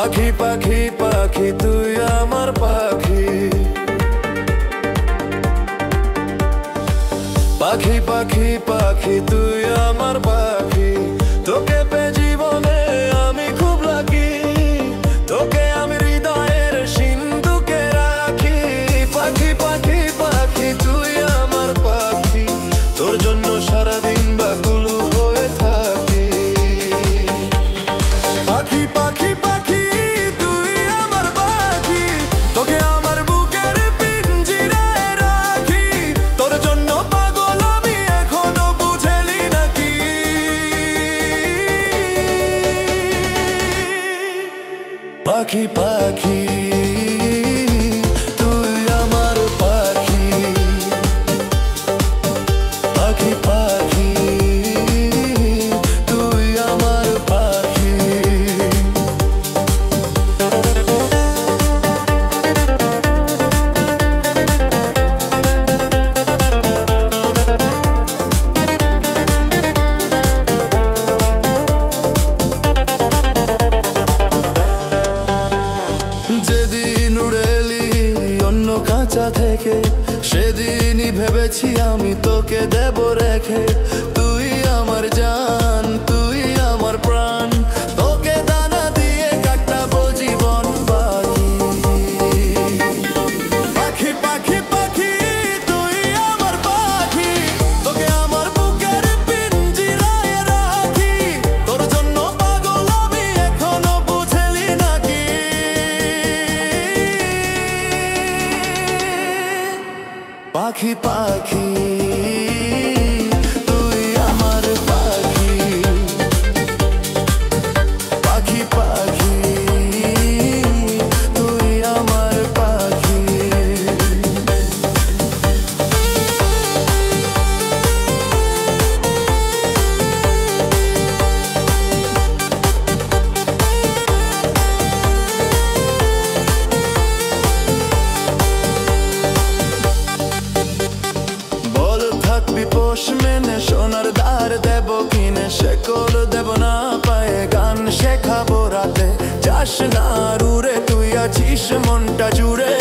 পাখি পাখি পাখি তুই আমার পাখি, পাখি পাখি পাখি তুই আমার পাখি। তোকে পে জীবনে আমি খুব লাকি, তোকে আমি হৃদয়ের সিন্ধুকে রাখি। পাখি পাখি পাখি তুই আমার পাখি, তোর জন্য সারাদিন ব্যাকুল হয়ে থাকি। পাখি পাখি পাখি তুই আমার পাখি, তোকে আমার বুকের পিঞ্জিরায় রাখি। তোর জন্য পাগল আমি এখনো বুঝেলি নাকি। পাখি পাখি তুই আমার পাখি, পাখি পাখি তুই আমার পাখি। যেদিন উড়েলি অন্য কাঁচা থেকে, সেদিনই ভেবেছি আমি তোকে দেব রেখে। তুই আমার জান, তুই আমার প্রাণ, তোকে দানা দিয়ে কাটাবো জীবন বাকি। পাখি পাখি পাখি তুই আমার পাখি, তোকে আমার বুকের পিঞ্জিরায় রাখি। তোর জন্য পাগল আমি এখনো বুঝেলি নাকি। পাখি পাখি তুই আমার পাখি, পাখি পাখি তুই আমার পাখি। বল থাকবি পোষ মেনে, সোনার ধার দেব কিনে, শেকল দেব না পায়ে, গান শেখাবো রাতে। যাস না রুরে, তুই আছিস মনটা জুড়ে।